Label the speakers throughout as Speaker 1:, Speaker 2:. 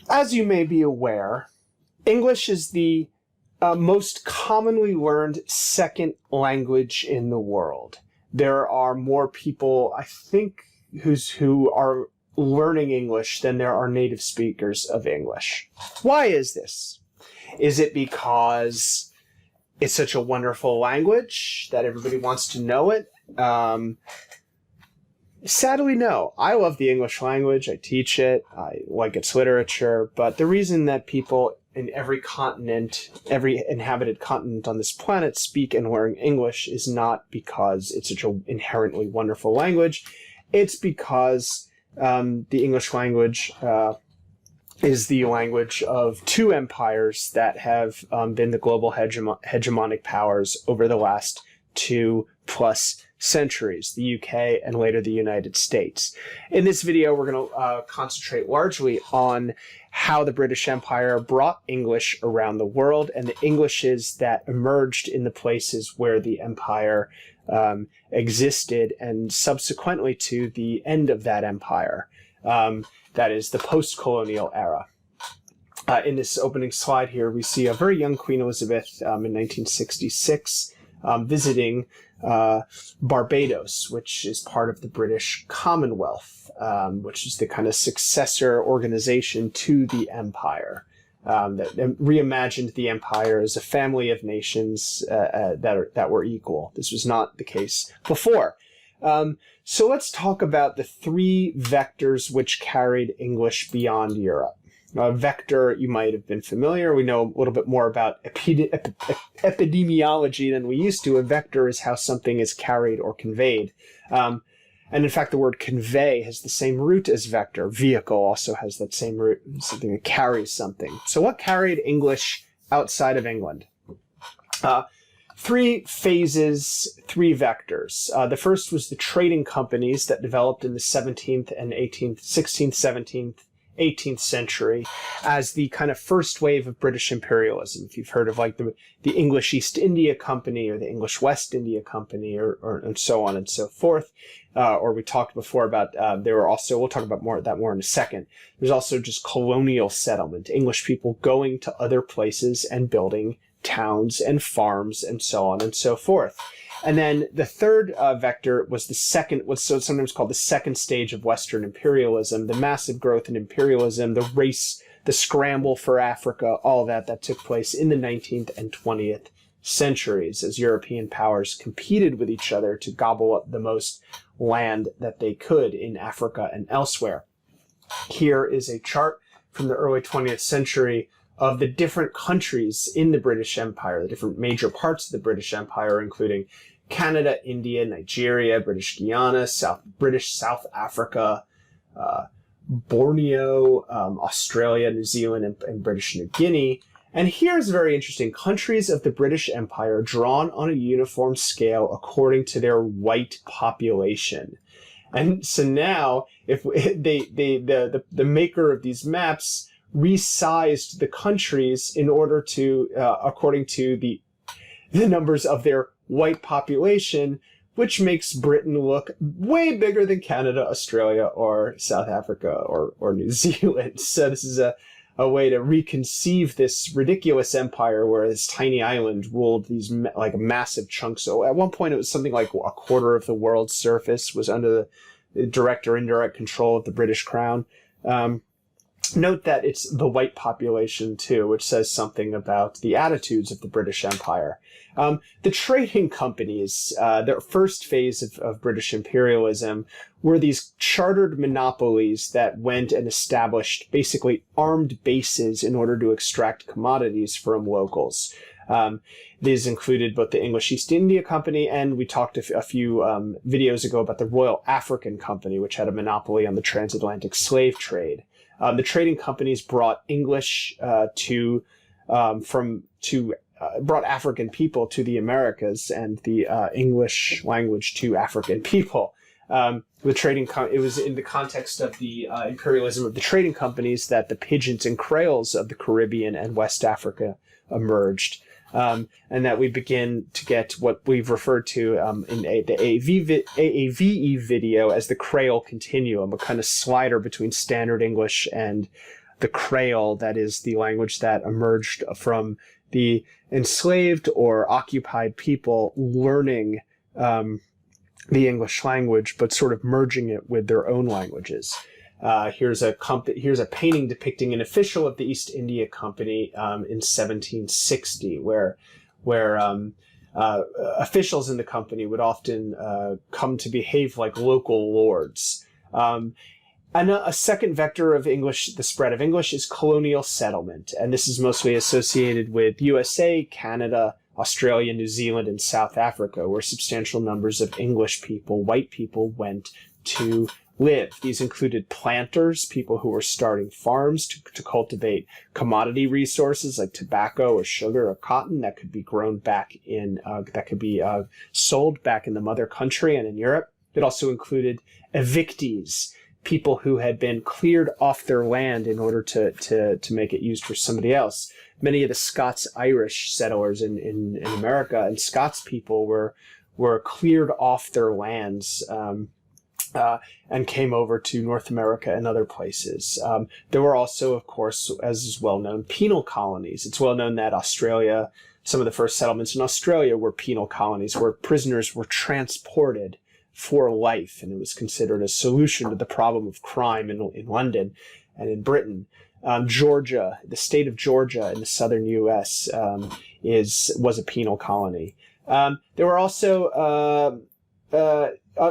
Speaker 1: As you may be aware, English is the most commonly learned second language in the world. There are more people, I think, who are learning English than there are native speakers of English. Why is this? Is it because it's such a wonderful language that everybody wants to know it? Sadly, no. I love the English language. I teach it. I like its literature. But the reason that people in every continent, every inhabited continent on this planet speak and learn English is not because it's such an inherently wonderful language. It's because the English language is the language of two empires that have been the global hegemonic powers over the last 2+ centuries, the UK and later the United States. In this video, we're going to concentrate largely on how the British Empire brought English around the world and the Englishes that emerged in the places where the empire existed, and subsequently to the end of that empire. That is the post-colonial era. In this opening slide here, we see a very young Queen Elizabeth in 1966 visiting Barbados, which is part of the British Commonwealth, which is the kind of successor organization to the empire, that reimagined the empire as a family of nations that were equal. This was not the case before. So let's talk about the three vectors which carried English beyond Europe. A vector, you might have been familiar. We know a little bit more about epidemiology than we used to. A vector is how something is carried or conveyed. And in fact, the word convey has the same root as vector. Vehicle also has that same root, something that carries something. So what carried English outside of England? Three phases, three vectors. The first was the trading companies that developed in the 17th and 18th, 16th, 17th, 18th century as the kind of first wave of British imperialism. If you've heard of like the English East India Company or the English West India Company or and so on and so forth. Or we talked before about, there were also, we'll talk about that more in a second. There's also just colonial settlement, English people going to other places and building towns and farms and so on and so forth. And then the third vector was what's sometimes called the second stage of Western imperialism, the massive growth in imperialism, the race, the scramble for Africa, all that took place in the 19th and 20th centuries as European powers competed with each other to gobble up the most land that they could in Africa and elsewhere. Here is a chart from the early 20th century of the different countries in the British Empire, the different major parts of the British Empire, including Canada, India, Nigeria, British Guiana, British South Africa, Borneo, Australia, New Zealand, and British New Guinea. And here's very interesting. Countries of the British Empire drawn on a uniform scale according to their white population. And so now, if the maker of these maps resized the countries in order to, according to the numbers of their white population, which makes Britain look way bigger than Canada, Australia, or South Africa, or New Zealand. So this is a way to reconceive this ridiculous empire where this tiny island ruled these like massive chunks. So at one point it was something like a quarter of the world's surface was under the direct or indirect control of the British Crown. Note that it's the white population, too, which says something about the attitudes of the British Empire. The trading companies, their first phase of British imperialism, were these chartered monopolies that went and established basically armed bases in order to extract commodities from locals. These included both the English East India Company, and we talked a few videos ago about the Royal African Company, which had a monopoly on the transatlantic slave trade. The trading companies brought English brought African people to the Americas and the English language to African people. It was in the context of the imperialism of the trading companies that the pigeons and creoles of the Caribbean and West Africa emerged. And that we begin to get what we've referred to in the AAVE video as the Creole continuum, a kind of slider between Standard English and the Creole, that is the language that emerged from the enslaved or occupied people learning the English language, but sort of merging it with their own languages. Here's a painting depicting an official of the East India Company in 1760, where officials in the company would often come to behave like local lords. And a second vector of English, the spread of English, is colonial settlement. And this is mostly associated with USA, Canada, Australia, New Zealand, and South Africa, where substantial numbers of English people, white people, went to live. These included planters, people who were starting farms to cultivate commodity resources like tobacco or sugar or cotton that could be grown back in, that could be sold back in the mother country and in Europe. It also included evictees, people who had been cleared off their land in order to make it used for somebody else. Many of the Scots-Irish settlers in America and Scots people were cleared off their lands and came over to North America and other places. There were also, of course, as is well known, penal colonies. It's well known that Australia, some of the first settlements in Australia were penal colonies where prisoners were transported for life, and it was considered a solution to the problem of crime in London and in Britain. Georgia, the state of Georgia in the southern U.S. Was a penal colony. There were also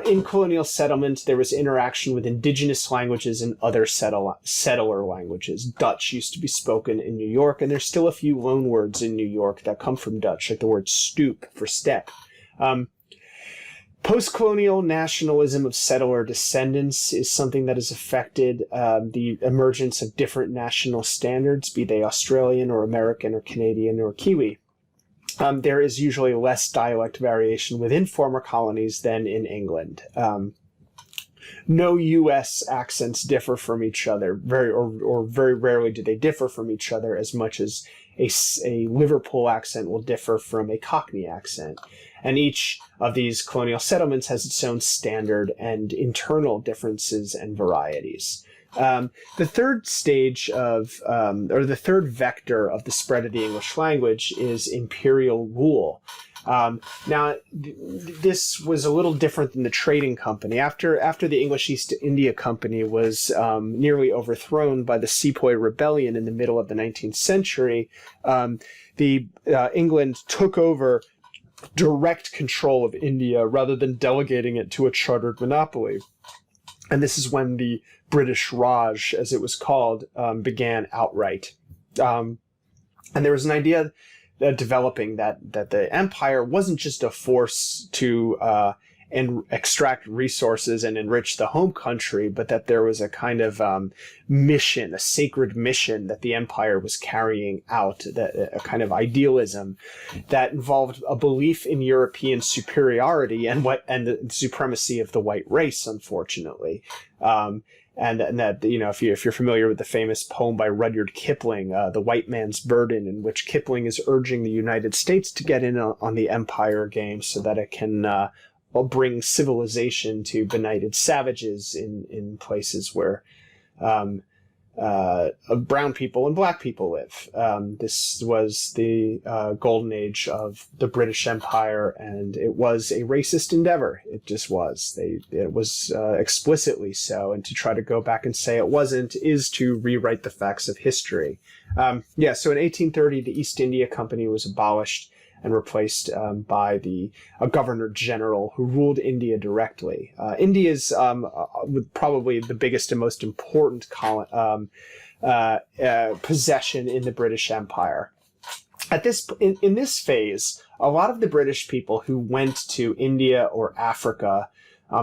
Speaker 1: in colonial settlement, there was interaction with indigenous languages and other settler languages. Dutch used to be spoken in New York, and there's still a few loan words in New York that come from Dutch, like the word stoop for step. Post-colonial nationalism of settler descendants is something that has affected the emergence of different national standards, be they Australian or American or Canadian or Kiwi. There is usually less dialect variation within former colonies than in England. No U.S. accents differ from each other, very rarely do they differ from each other as much as a Liverpool accent will differ from a Cockney accent. And each of these colonial settlements has its own standard and internal differences and varieties. The third stage of, or the third vector of the spread of the English language is imperial rule. Now, this was a little different than the trading company. After the English East India Company was nearly overthrown by the Sepoy Rebellion in the middle of the 19th century, England took over direct control of India rather than delegating it to a chartered monopoly. And this is when the British Raj, as it was called, began outright. And there was an idea developing that the empire wasn't just a force to extract resources and enrich the home country, but that there was a kind of mission, a sacred mission that the empire was carrying out, a kind of idealism that involved a belief in European superiority and the supremacy of the white race, unfortunately. And that, you know, if you're familiar with the famous poem by Rudyard Kipling, The White Man's Burden, in which Kipling is urging the United States to get in on the empire game so that it can bring civilization to benighted savages in places where brown people and black people live. This was the golden age of the British Empire, and it was a racist endeavor. It just was. It was explicitly so, and to try to go back and say it wasn't is to rewrite the facts of history. So in 1830, the East India Company was abolished and replaced by a governor general who ruled India directly. India is probably the biggest and most important possession in the British Empire. In this phase, a lot of the British people who went to India or Africa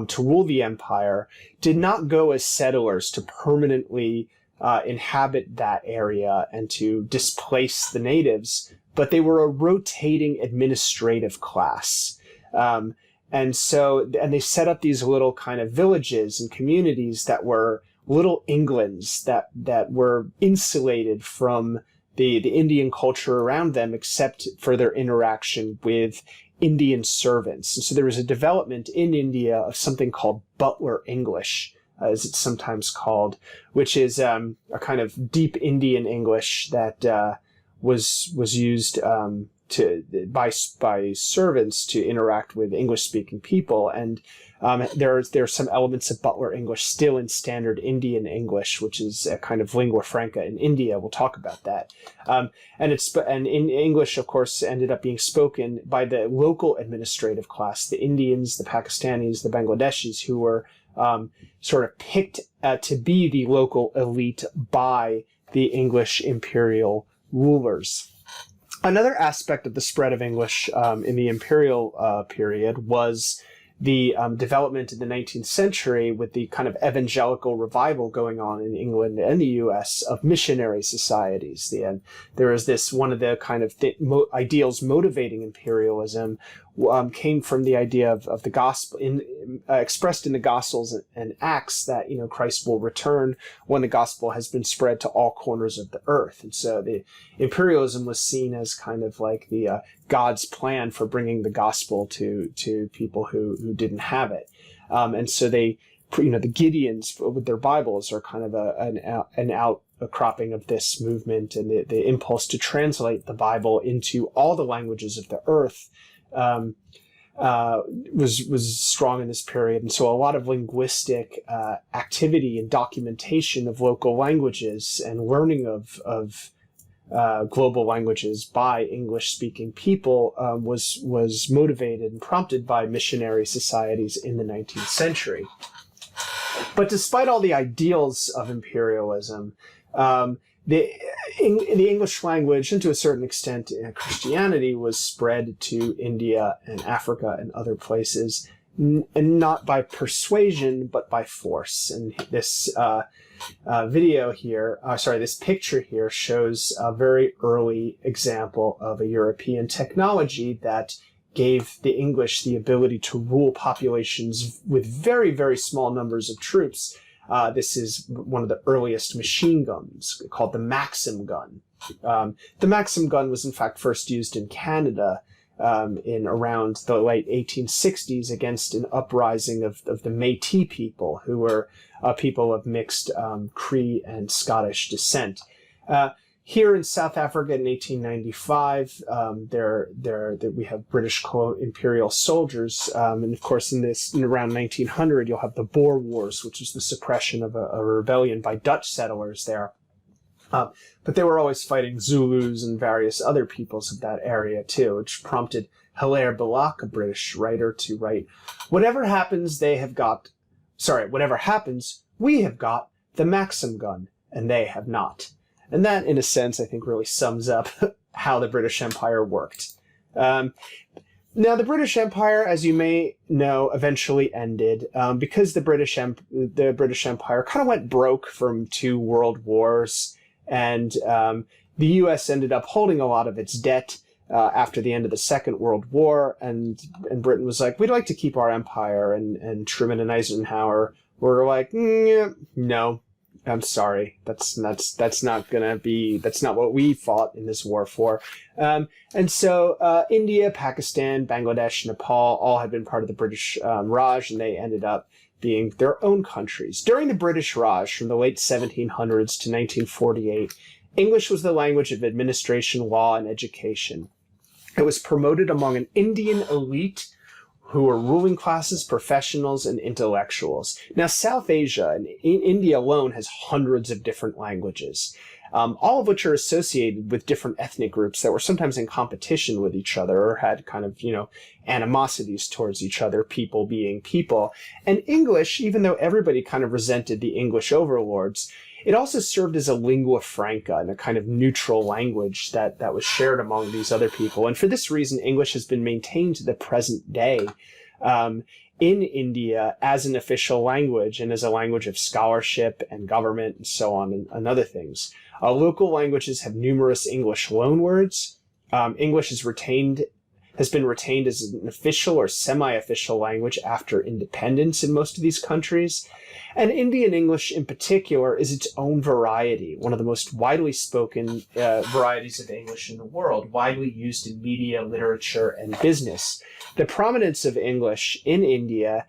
Speaker 1: to rule the empire did not go as settlers to permanently inhabit that area and to displace the natives, but they were a rotating administrative class. And they set up these little kind of villages and communities that were little Englands that were insulated from the Indian culture around them, except for their interaction with Indian servants. And so there was a development in India of something called butler English, as it's sometimes called, which is a kind of deep Indian English that was used by servants to interact with English-speaking people, and there's some elements of Butler English still in standard Indian English, which is a kind of lingua franca in India. We'll talk about that. And in English, of course, ended up being spoken by the local administrative class, the Indians, the Pakistanis, the Bangladeshis, who were sort of picked to be the local elite by the English imperial rulers. Another aspect of the spread of English in the imperial period was the development in the 19th century with the kind of evangelical revival going on in England and the U.S. of missionary societies. There is this, one of the kind of ideals motivating imperialism came from the idea of the gospel, expressed in the Gospels and Acts, that, Christ will return when the gospel has been spread to all corners of the earth. And so the imperialism was seen as kind of like the God's plan for bringing the gospel to people who didn't have it. And so the Gideons with their Bibles are kind of an outcropping of this movement, and the impulse to translate the Bible into all the languages of the earth was strong in this period. And so a lot of linguistic activity and documentation of local languages and learning of global languages by English-speaking people was motivated and prompted by missionary societies in the 19th century. But despite all the ideals of imperialism, the English language, and to a certain extent Christianity, was spread to India and Africa and other places, and not by persuasion, but by force. And this this picture here shows a very early example of a European technology that gave the English the ability to rule populations with very, very small numbers of troops. This is one of the earliest machine guns, called the Maxim gun. The Maxim gun was in fact first used in Canada in around the late 1860s against an uprising of the Métis people, who were people of mixed Cree and Scottish descent. Here in South Africa in 1895, we have British imperial soldiers, and of course in around 1900 you'll have the Boer Wars, which was the suppression of a rebellion by Dutch settlers there. But they were always fighting Zulus and various other peoples of that area too, which prompted Hilaire Belloc, a British writer, to write, whatever happens, we have got the Maxim gun, and they have not. And that, in a sense, I think really sums up how the British Empire worked. Now, the British Empire, as you may know, eventually ended because the British Empire kind of went broke from 2 world wars, and the U.S. ended up holding a lot of its debt after the end of the Second World War, and Britain was like, we'd like to keep our empire, and Truman and Eisenhower were like, no. I'm sorry, that's not what we fought in this war for. And so India, Pakistan, Bangladesh, Nepal all had been part of the British Raj, and they ended up being their own countries. During the British Raj, from the late 1700s to 1948, English was the language of administration, law, and education. It was promoted among an Indian elite who were ruling classes, professionals, and intellectuals. Now, South Asia, and India alone, has hundreds of different languages, all of which are associated with different ethnic groups that were sometimes in competition with each other or had kind of, animosities towards each other, people being people. And English, even though everybody kind of resented the English overlords, it also served as a lingua franca, and a kind of neutral language that was shared among these other people. And for this reason, English has been maintained to the present day in India as an official language and as a language of scholarship and government and so on and other things. Local languages have numerous English loanwords. English has been retained as an official or semi-official language after independence in most of these countries. And Indian English in particular is its own variety, one of the most widely spoken varieties of English in the world, widely used in media, literature, and business. The prominence of English in India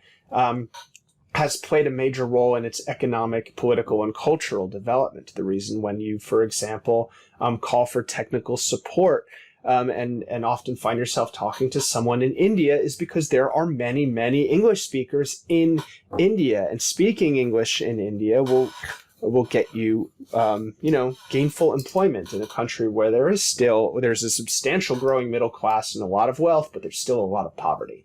Speaker 1: has played a major role in its economic, political, and cultural development. The reason when you, for example, call for technical support and often find yourself talking to someone in India is because there are many, many English speakers in India, and speaking English in India will get you, gainful employment in a country where there's a substantial growing middle class and a lot of wealth, but there's still a lot of poverty.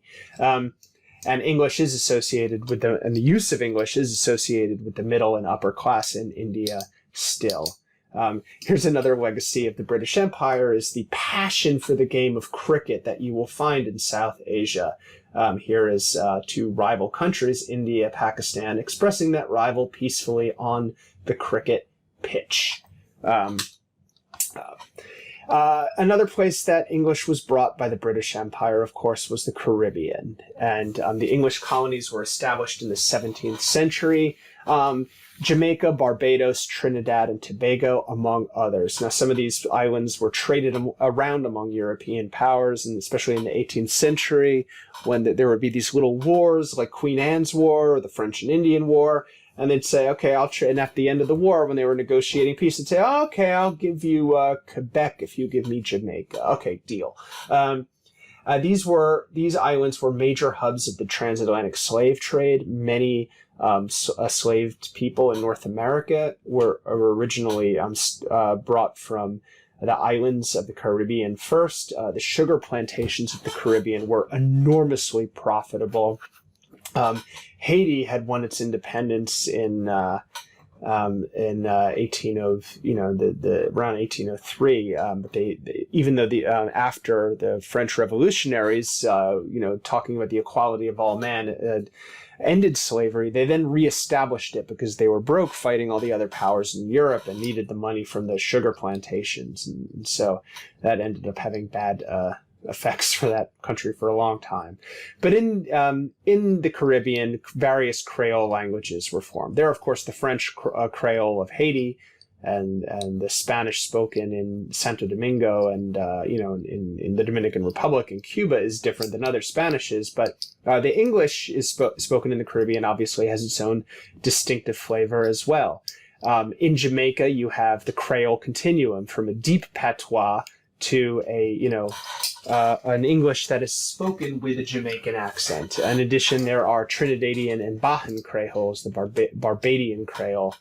Speaker 1: And English is associated with and the use of English is associated with the middle and upper class in India still. Here's another legacy of the British Empire is the passion for the game of cricket that you will find in South Asia. Here is two rival countries, India, Pakistan, expressing that rival peacefully on the cricket pitch. Another place that English was brought by the British Empire, of course, was the Caribbean. And the English colonies were established in the 17th century. Jamaica, Barbados, Trinidad, and Tobago, among others. Now, some of these islands were traded around among European powers, and especially in the 18th century, when there would be these little wars, like Queen Anne's War or the French and Indian War, and they'd say, okay, I'll trade. And at the end of the war, when they were negotiating peace, they'd say, oh, okay, I'll give you Quebec if you give me Jamaica. Okay, deal. These islands were major hubs of the transatlantic slave trade. Many enslaved people in North America were originally brought from the islands of the Caribbean first. The sugar plantations of the Caribbean were enormously profitable. Haiti had won its independence in 1803. But even though after the French revolutionaries, talking about the equality of all men, ended slavery, they then reestablished it because they were broke fighting all the other powers in Europe and needed the money from the sugar plantations, and so that ended up having bad effects for that country for a long time. But in the Caribbean, various Creole languages were formed. There are, of course, the French Creole of Haiti and the Spanish spoken in Santo Domingo and in the Dominican Republic and Cuba is different than other Spanishes, but the English is spoken in the Caribbean obviously has its own distinctive flavor as well. In Jamaica, you have the Creole continuum from a deep patois to an English that is spoken with a Jamaican accent. In addition, there are Trinidadian and Bajan Creoles, the Barbadian Creole.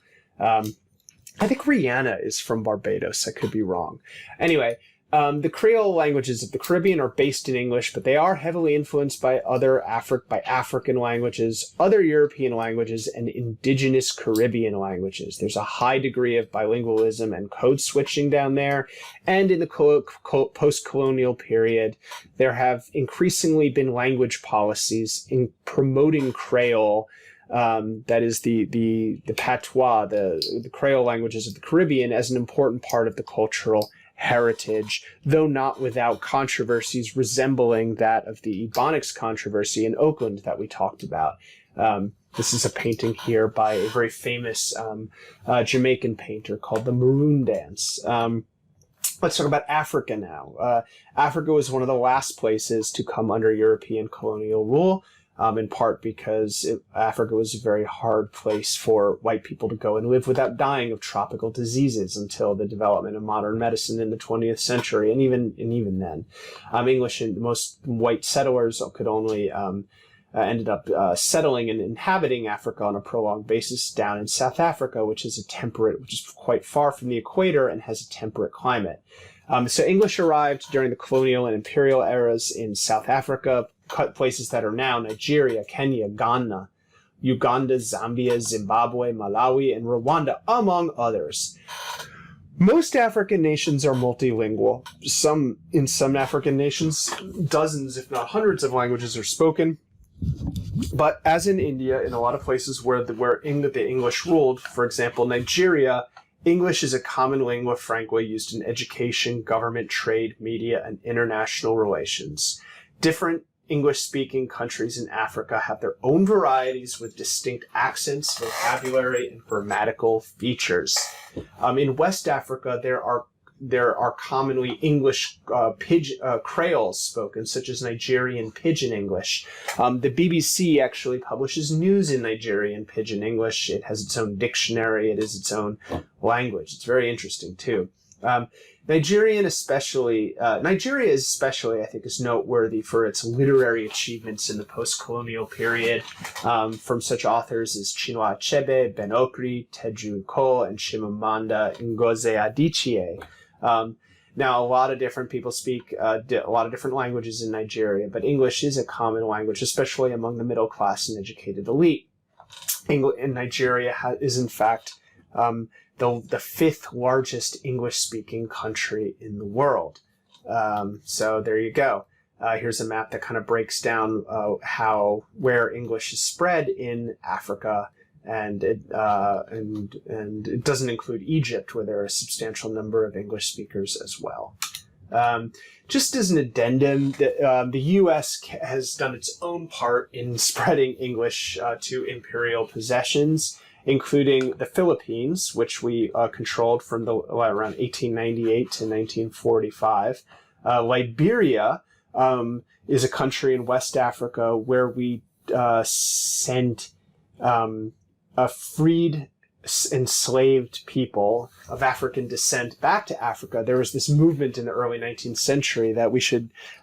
Speaker 1: I think Rihanna is from Barbados. I could be wrong. Anyway, the Creole languages of the Caribbean are based in English, but they are heavily influenced by African languages, other European languages, and indigenous Caribbean languages. There's a high degree of bilingualism and code switching down there. And in the post-colonial period, there have increasingly been language policies in promoting Creole. That is the patois, the Creole languages of the Caribbean, as an important part of the cultural heritage, though not without controversies resembling that of the Ebonics controversy in Oakland that we talked about. This is a painting here by a very famous Jamaican painter called the Maroon Dance. Let's talk about Africa now. Africa was one of the last places to come under European colonial rule. In part because Africa was a very hard place for white people to go and live without dying of tropical diseases until the development of modern medicine in the 20th century, and even then. English and most white settlers could only ended up settling and inhabiting Africa on a prolonged basis down in South Africa, which is quite far from the equator and has a temperate climate. So English arrived during the colonial and imperial eras in South Africa, places that are now Nigeria, Kenya, Ghana, Uganda, Zambia, Zimbabwe, Malawi, and Rwanda, among others. Most African nations are multilingual. In some African nations, dozens, if not hundreds of languages are spoken. But as in India, in a lot of places where the English ruled, for example, Nigeria, English is a common lingua franca used in education, government, trade, media, and international relations. Different English-speaking countries in Africa have their own varieties with distinct accents, vocabulary, and grammatical features. In West Africa, there are there are commonly English creoles spoken, such as Nigerian Pidgin English. The BBC actually publishes news in Nigerian Pidgin English. It has its own dictionary. It is its own language. It's very interesting too. Nigeria is especially, I think, is noteworthy for its literary achievements in the post-colonial period, from such authors as Chinua Achebe, Ben Okri, Teju Cole, and Chimamanda Ngozi Adichie. Now, a lot of different people speak a lot of different languages in Nigeria, but English is a common language, especially among the middle class and educated elite. Nigeria is, in fact, the fifth largest English-speaking country in the world. So there you go. Here's a map that kind of breaks down where English is spread in Africa, and it doesn't include Egypt, where there are a substantial number of English speakers as well. Just as an addendum, the U.S. has done its own part in spreading English to imperial possessions, including the Philippines, which we controlled from around 1898 to 1945. Liberia is a country in West Africa where we sent freed enslaved people of African descent back to Africa. There was this movement in the early 19th century that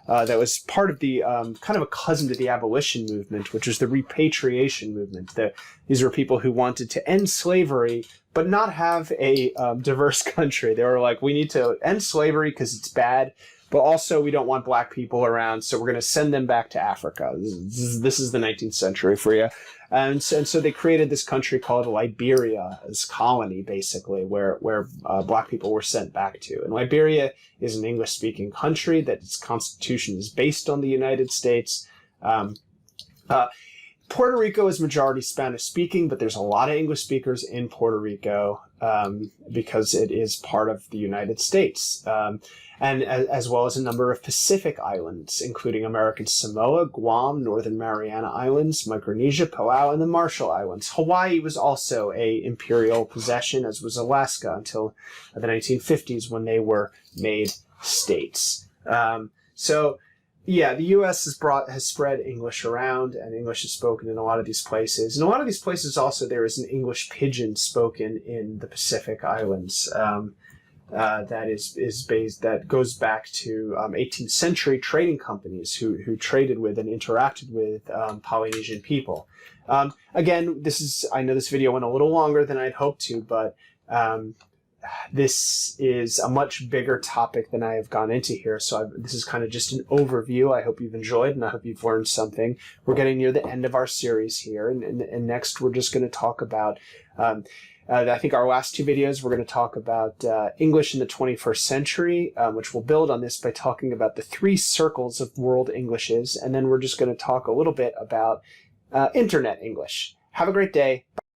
Speaker 1: that was part of the kind of a cousin to the abolition movement, which was the repatriation movement. These were people who wanted to end slavery but not have a diverse country. They were like, we need to end slavery because it's bad, but also we don't want black people around, so we're going to send them back to Africa. This is the 19th century for you. And so they created this country called Liberia as colony, basically, where black people were sent back to. And Liberia is an English-speaking country that its constitution is based on the United States. Puerto Rico is majority Spanish-speaking, but there's a lot of English speakers in Puerto Rico because it is part of the United States. And as well as a number of Pacific islands, including American Samoa, Guam, Northern Mariana Islands, Micronesia, Palau, and the Marshall Islands. Hawaii was also an imperial possession, as was Alaska, until the 1950s when they were made states. So, yeah, the U.S. has spread English around, and English is spoken in a lot of these places. In a lot of these places also there is an English pidgin spoken in the Pacific Islands. That goes back to 18th century trading companies who traded with and interacted with Polynesian people. Again, I know this video went a little longer than I'd hoped to, but this is a much bigger topic than I have gone into here. So this is kind of just an overview. I hope you've enjoyed, and I hope you've learned something. We're getting near the end of our series here, and next we're just going to talk about I think our last two videos, we're going to talk about English in the 21st century, which will build on this by talking about the three circles of world Englishes. And then we're just going to talk a little bit about Internet English. Have a great day.